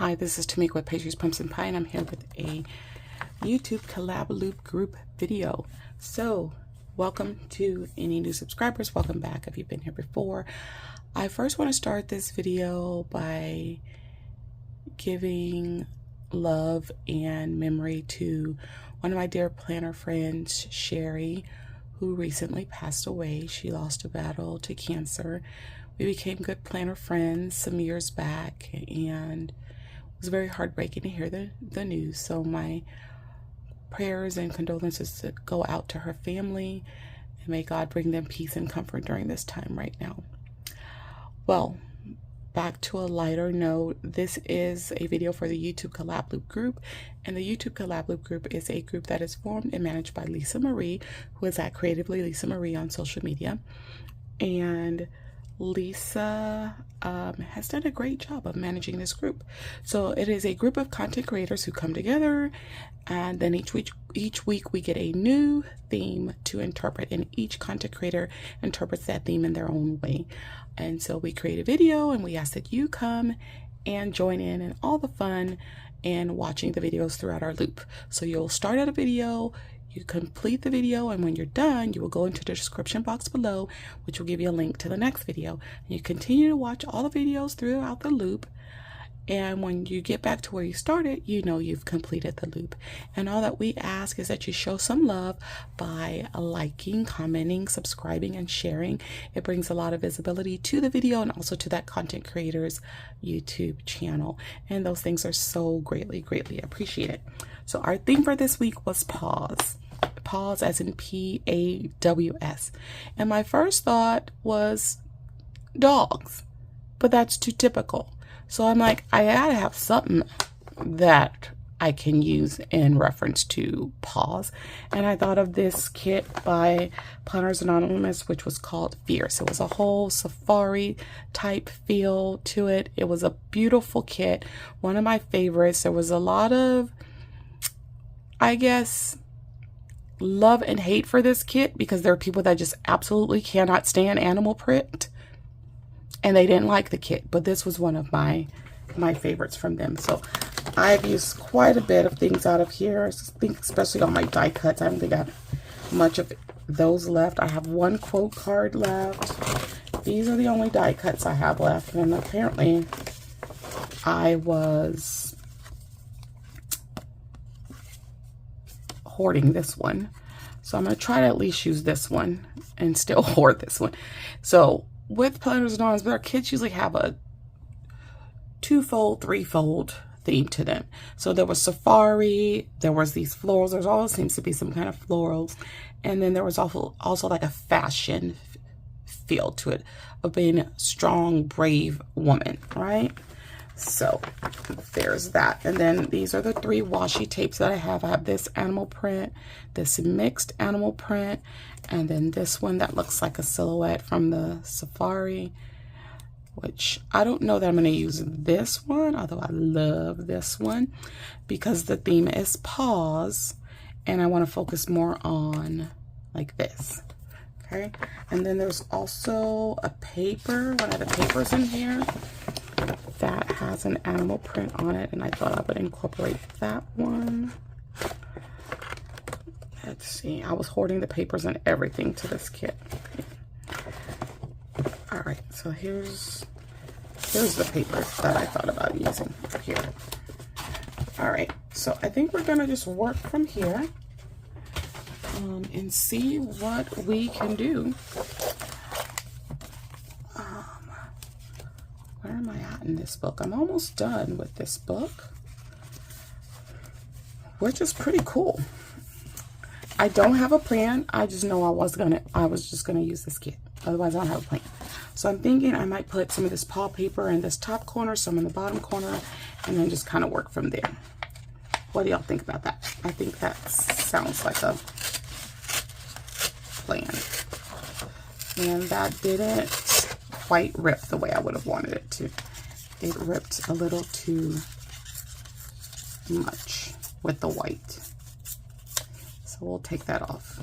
Hi, this is Tamika with Pastries, Pumps, and Pie, and I'm here with a YouTube collab loop group video. So, welcome to any new subscribers. Welcome back if you've been here before. I first want to start this video by giving love and memory to one of my dear planner friends, Sherry, who recently passed away. She lost a battle to cancer. We became good planner friends some years back, and it was very heartbreaking to hear the news. So my prayers and condolences to go out to her family, and may God bring them peace and comfort during this time right now. Well, back to a lighter note, this is a video for the YouTube Collab Loop group, and the YouTube Collab Loop group is a group that is formed and managed by Lisa Marie, who is at Creatively Lisa Marie on social media. And Lisa has done a great job of managing this group. So it is a group of content creators who come together, and then each week we get a new theme to interpret, and each content creator interprets that theme in their own way. And so we create a video, and we ask that you come and join in all the fun and watching the videos throughout our loop. So you'll start at a video, you complete the video, and when you're done, you will go into the description box below, which will give you a link to the next video. And you continue to watch all the videos throughout the loop, and when you get back to where you started, you know you've completed the loop. And all that we ask is that you show some love by liking, commenting, subscribing, and sharing. It brings a lot of visibility to the video and also to that content creator's YouTube channel. And those things are so greatly appreciated. So our theme for this week was Paws. Paws as in P-A-W-S. And my first thought was dogs, but that's too typical. So I'm like, I gotta have something that I can use in reference to Paws. And I thought of this kit by Planners Anonymous, which was called Fierce. It was a whole safari type feel to it. It was a beautiful kit, one of my favorites. There was a lot of, I guess, love and hate for this kit, because there are people that just absolutely cannot stand animal print, and they didn't like the kit. But this was one of my favorites from them. So I've used quite a bit of things out of here. I think especially on my die cuts. I don't think I have much of those left. I have one quote card left. These are the only die cuts I have left. And apparently I was hoarding this one. So I'm going to try to at least use this one and still hoard this one. So with Planners Anonymous, our kits usually have a two-fold, three-fold theme to them. So there was safari, there was these florals, there always seems to be some kind of florals, and then there was also like a fashion feel to it, of being a strong, brave woman, right? So there's that. And then these are the three washi tapes that I have. I have this animal print, this mixed animal print, and then this one that looks like a silhouette from the safari, which I don't know that I'm going to use this one, although I love this one because the theme is Paws, and I want to focus more on like this. Okay, and then there's also a paper, one of the papers in here that has an animal print on it, and I thought I would incorporate that one. Let's see, I was hoarding the papers and everything to this kit. All right, so here's the paper that I thought about using here. All right, so I think we're gonna just work from here and see what we can do. Where am I at in this book? I'm almost done with this book, which is pretty cool. I don't have a plan. I just know I was just gonna use this kit. Otherwise, I don't have a plan. So I'm thinking I might put some of this paw paper in this top corner, some in the bottom corner, and then just kind of work from there. What do y'all think about that? I think that sounds like a plan. And that didn't quite rip the way I would have wanted it to. It ripped a little too much with the white. So we'll take that off.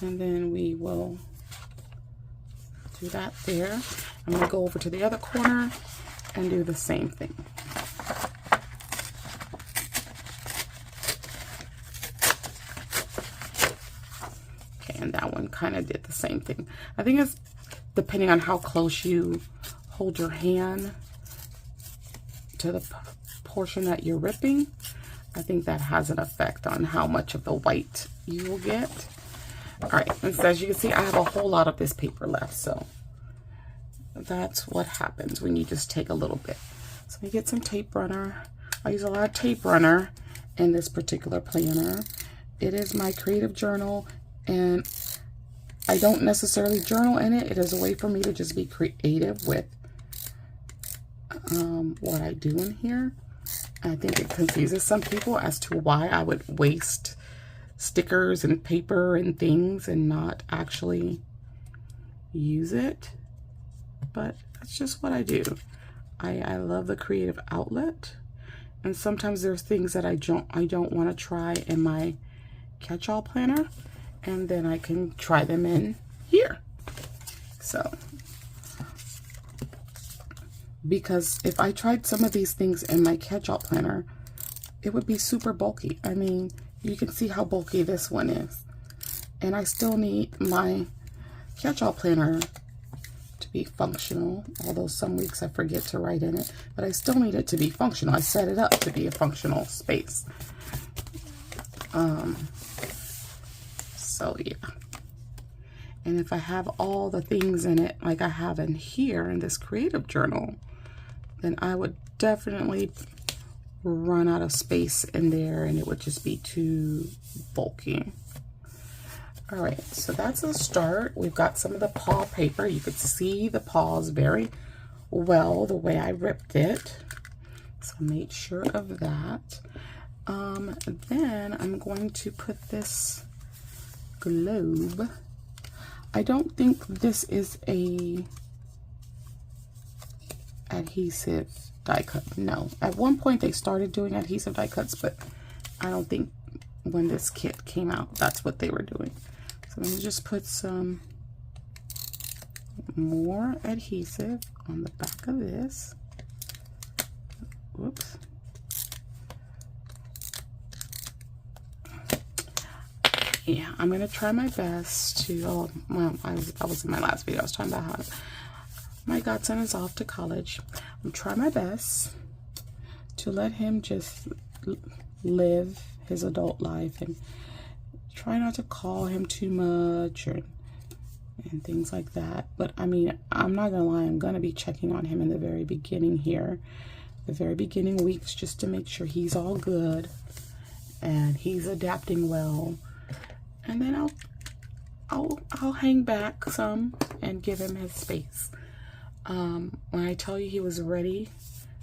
And then we will do that there. I'm going to go over to the other corner and do the same thing. kind of did the same thing. I think it's depending on how close you hold your hand to the portion that you're ripping. I think that has an effect on how much of the white you will get. All right, and so as you can see, I have a whole lot of this paper left, so that's what happens when you just take a little bit. So you get some tape runner. I use a lot of tape runner in this particular planner. It is my creative journal, and I don't necessarily journal in it. It is a way for me to just be creative with what I do in here. I think it confuses some people as to why I would waste stickers and paper and things and not actually use it. But that's just what I do. I love the creative outlet. And sometimes there's things that I don't want to try in my catch-all planner, and then I can try them in here. So, because if I tried some of these things in my catch-all planner, it would be super bulky. I mean, you can see how bulky this one is. And I still need my catch-all planner to be functional, although some weeks I forget to write in it, but I still need it to be functional. I set it up to be a functional space. So yeah. And if I have all the things in it like I have in here in this creative journal, then I would definitely run out of space in there and it would just be too bulky. All right, so that's a start. We've got some of the paw paper. You could see the paws very well the way I ripped it. So I made sure of that. Then I'm going to put this globe. I don't think this is a adhesive die cut. No, at one point they started doing adhesive die cuts, but I don't think when this kit came out that's what they were doing. So let me just put some more adhesive on the back of this. Whoops. Yeah, I'm gonna try my best to, oh, well, I was in my last video, I was talking about how my godson is off to college. I'm trying my best to let him just live his adult life and try not to call him too much and things like that. But I mean, I'm not gonna lie, I'm gonna be checking on him in the very beginning here, the very beginning weeks, just to make sure he's all good and he's adapting well. And then I'll hang back some and give him his space. When I tell you he was ready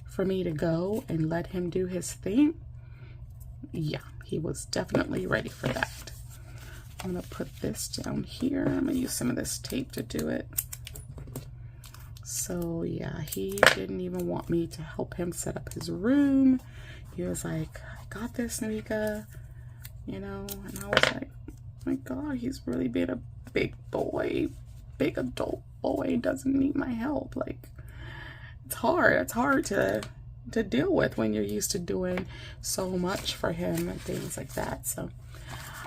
for me to go and let him do his thing, yeah, he was definitely ready for that. I'm gonna put this down here. I'm gonna use some of this tape to do it. So yeah, he didn't even want me to help him set up his room. He was like, I got this, Nika, you know, and I was like, my God, he's really been a big boy, big adult boy, doesn't need my help. Like, it's hard to deal with when you're used to doing so much for him and things like that. So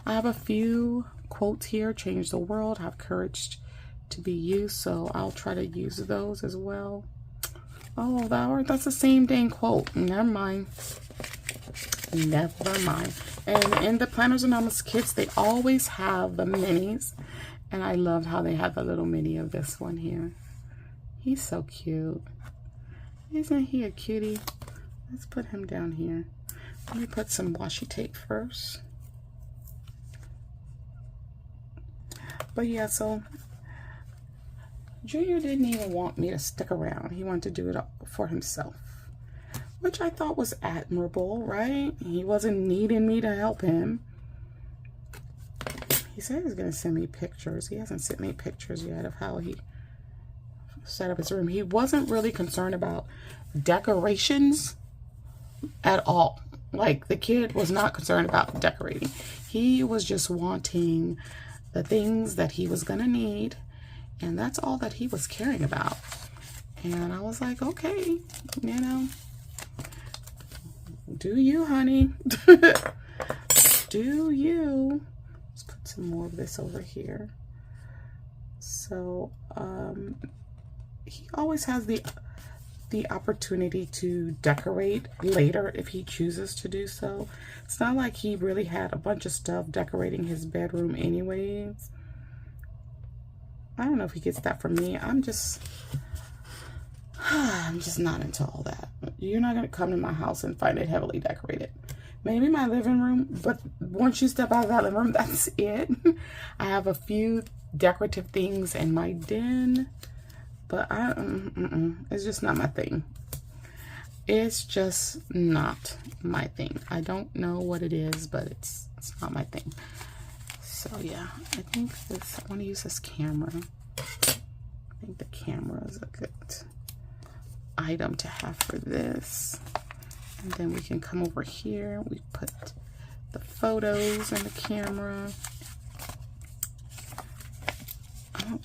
I have a few quotes here: change the world, have courage to be you. So I'll try to use those as well. Oh, that's the same dang quote. Never mind. Never mind. And in the Planners Anonymous kits, they always have the minis. And I love how they have the little mini of this one here. He's so cute. Isn't he a cutie? Let's put him down here. Let me put some washi tape first. But yeah, so Junior didn't even want me to stick around. He wanted to do it for himself, which I thought was admirable, right? He wasn't needing me to help him. He said he was going to send me pictures. He hasn't sent me pictures yet of how he set up his room. He wasn't really concerned about decorations at all. Like, the kid was not concerned about decorating. He was just wanting the things that he was going to need, and that's all that he was caring about. And I was like, okay, you know, do you, honey. Do you. Let's put some more of this over here. So he always has the opportunity to decorate later if he chooses to do so. It's not like he really had a bunch of stuff decorating his bedroom anyways. I don't know if he gets that from me. I'm just not into all that. You're not gonna come to my house and find it heavily decorated. Maybe my living room, but once you step out of that living room, that's it. I have a few decorative things in my den, but it's just not my thing. It's just not my thing. I don't know what it is, but it's not my thing. So yeah, I think I want to use this camera. I think the camera is a good item to have for this. And then we can come over here. We put the photos in the camera. Oh,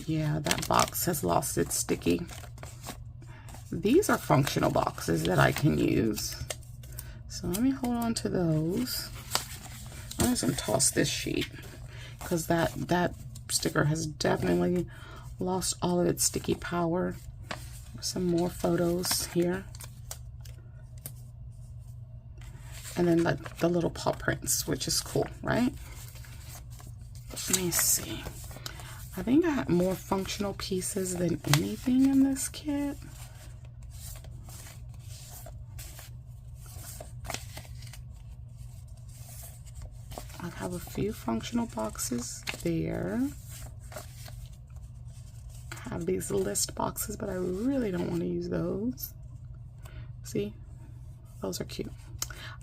yeah, that box has lost its sticky. These are functional boxes that I can use. So let me hold on to those. I'm just gonna toss this sheet because that sticker has definitely lost all of its sticky power. Some more photos here. And then like the little paw prints, which is cool, right? Let me see. I think I have more functional pieces than anything in this kit. I have a few functional boxes there. I have these list boxes, but I really don't want to use those. See? Those are cute.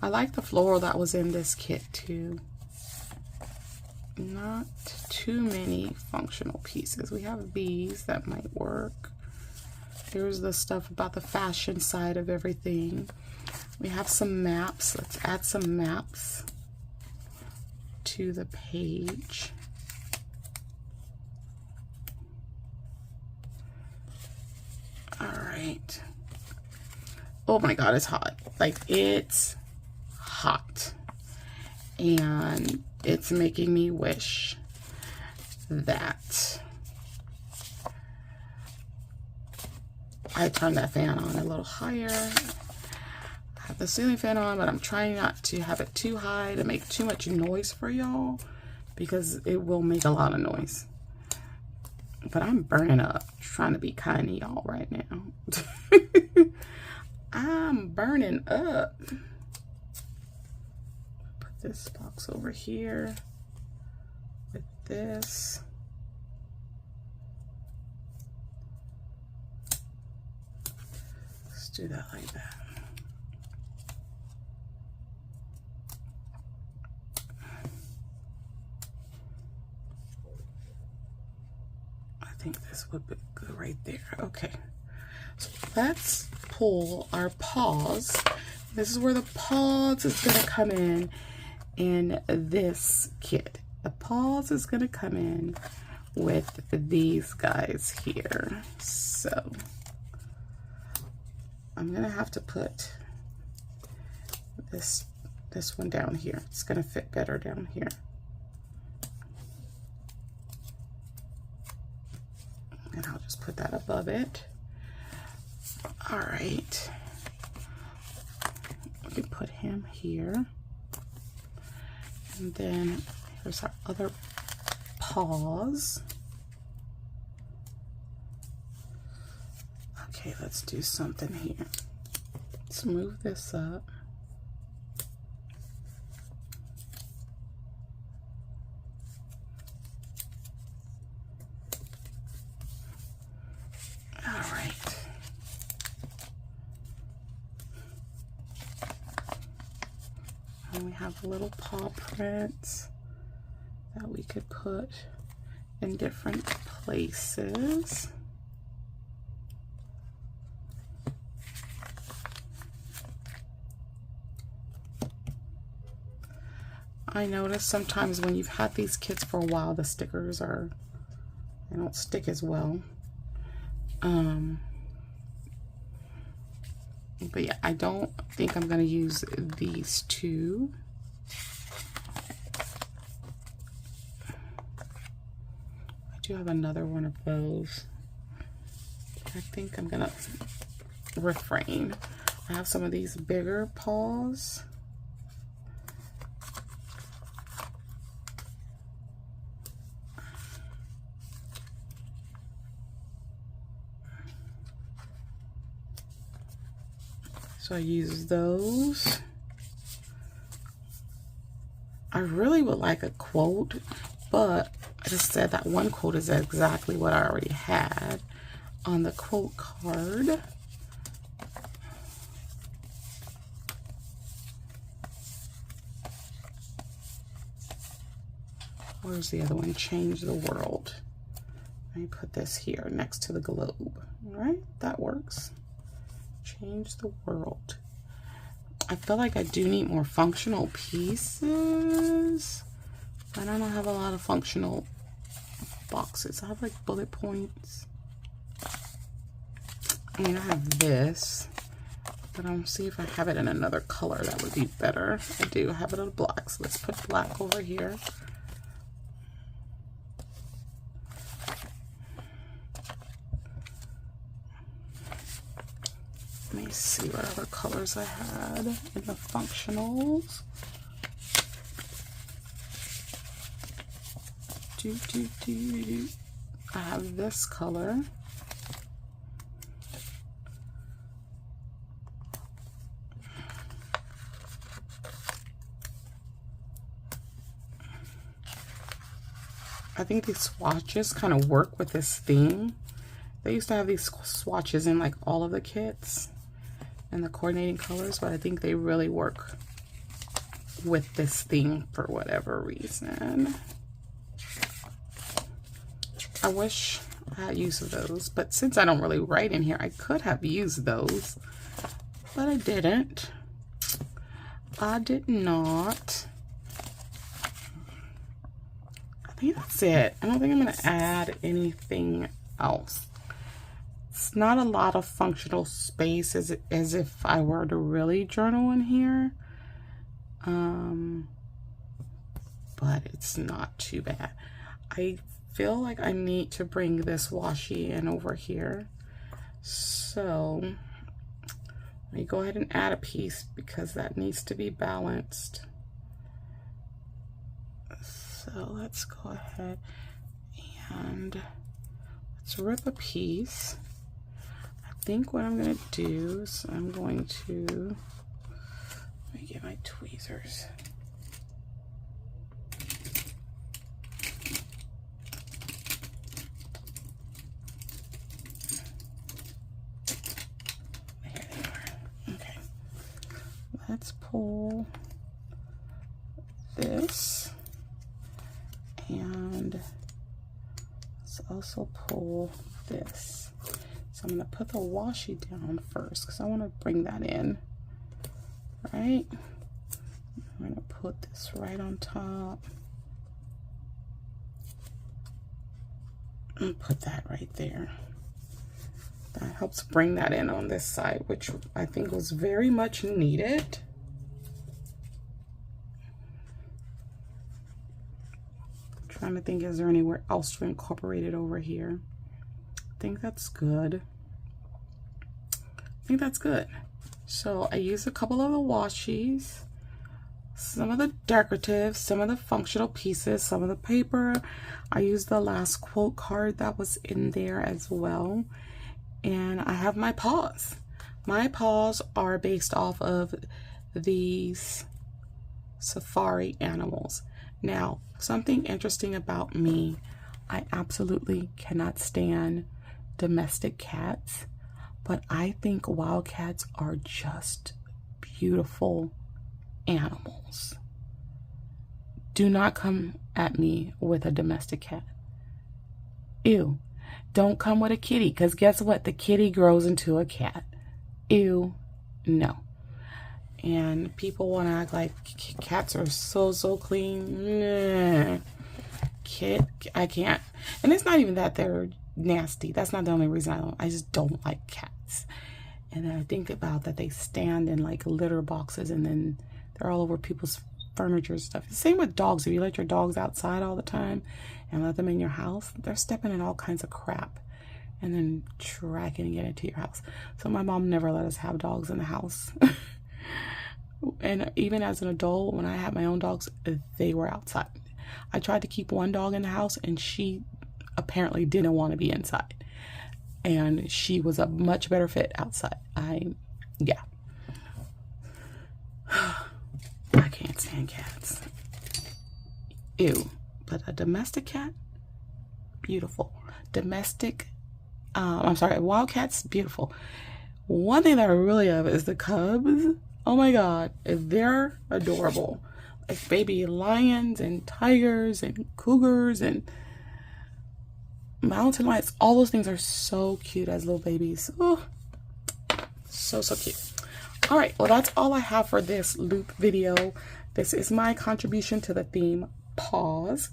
I like the floral that was in this kit too. Not too many functional pieces. We have these that might work. Here's the stuff about the fashion side of everything. We have some maps. Let's add some maps to the page. All right. Oh my God, it's hot. Like, it's hot. And it's making me wish that I turn that fan on a little higher. I have the ceiling fan on, but I'm trying not to have it too high to make too much noise for y'all, because it will make a lot of noise. But I'm burning up, trying to be kind to y'all right now. I'm burning up. Put this box over here with this. Let's do that like that. I think this would be good right there. Okay, so let's pull our paws. This is where the paws is going to come in this kit. The paws is going to come in with these guys here. So I'm going to have to put this one down here. It's going to fit better down here. And I'll just put that above it. All right. We can put him here. And then here's our other paws. Okay, let's do something here. Let's move this up. And we have little paw prints that we could put in different places. I notice sometimes when you've had these kits for a while, the stickers they don't stick as well. But yeah, I don't think I'm going to use these two. I do have another one of those. I think I'm gonna refrain. I have some of these bigger paws. So I use those. I really would like a quote, but I just said that one quote is exactly what I already had on the quote card. Where's the other one? Change the world. Let me put this here next to the globe. All right, that works. Change the world. I feel like I do need more functional pieces. I don't have a lot of functional boxes. I have like bullet points. I mean, I have this, but I'll see if I have it in another color. That would be better. I do have it in black, so let's put black over here. Let me see what other colors I had in the functionals. I have this color. I think these swatches kind of work with this theme. They used to have these swatches in like all of the kits and the coordinating colors, but I think they really work with this theme for whatever reason. I wish I had use of those, but since I don't really write in here, I could have used those, but I didn't. I did not. I think that's it. I don't think I'm going to add anything else. It's not a lot of functional space as if I were to really journal in here. But it's not too bad. I feel like I need to bring this washi in over here. So let me go ahead and add a piece because that needs to be balanced. So let's go ahead and let's rip a piece. I think what I'm going to do is I'm going to, let me get my tweezers. There they are. Okay. Let's pull this. And let's also pull this. So I'm going to put the washi down first because I want to bring that in. Right? I'm going to put this right on top. And put that right there. That helps bring that in on this side, which I think was very much needed. Trying to think, is there anywhere else to incorporate it over here? I think that's good. I think that's good. So I used a couple of the washis, some of the decorative, some of the functional pieces, some of the paper. I used the last quote card that was in there as well. And I have my paws. My paws are based off of these safari animals. Now, something interesting about me, I absolutely cannot stand domestic cats, but I think wild cats are just beautiful animals. Do not come at me with a domestic cat. Ew. Don't come with a kitty, because guess what? The kitty grows into a cat. Ew. No. And people want to act like cats are so clean. Nah. I can't. And it's not even that they're nasty. That's not the only reason I just don't like cats. And then I think about that they stand in like litter boxes and then they're all over people's furniture stuff. Same with dogs. If you let your dogs outside all the time and let them in your house, they're stepping in all kinds of crap and then tracking it into your house. So my mom never let us have dogs in the house. And even as an adult, when I had my own dogs, they were outside. I tried to keep one dog in the house, and she apparently didn't want to be inside. And she was a much better fit outside. Yeah. I can't stand cats. Ew. But a domestic cat, beautiful. Wild cats, beautiful. One thing that I really love is the cubs. Oh my God, they're adorable. Like baby lions and tigers and cougars and mountain lions. All those things are so cute as little babies. Oh, so cute. All right, well, that's all I have for this loop video. This is my contribution to the theme Paws.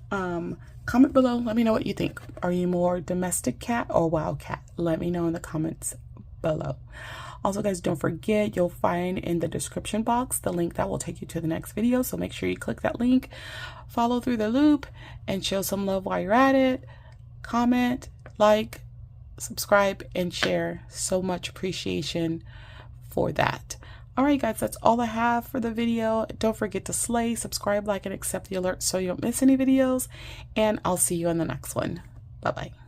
Comment below. Let me know what you think. Are you more domestic cat or wild cat? Let me know in the comments below. Also, guys, don't forget, you'll find in the description box the link that will take you to the next video. So make sure you click that link, follow through the loop, and show some love while you're at it. Comment, like, subscribe, and share. So much appreciation for that. All right, guys, that's all I have for the video. Don't forget to slay, subscribe, like, and accept the alerts so you don't miss any videos. And I'll see you in the next one. Bye-bye.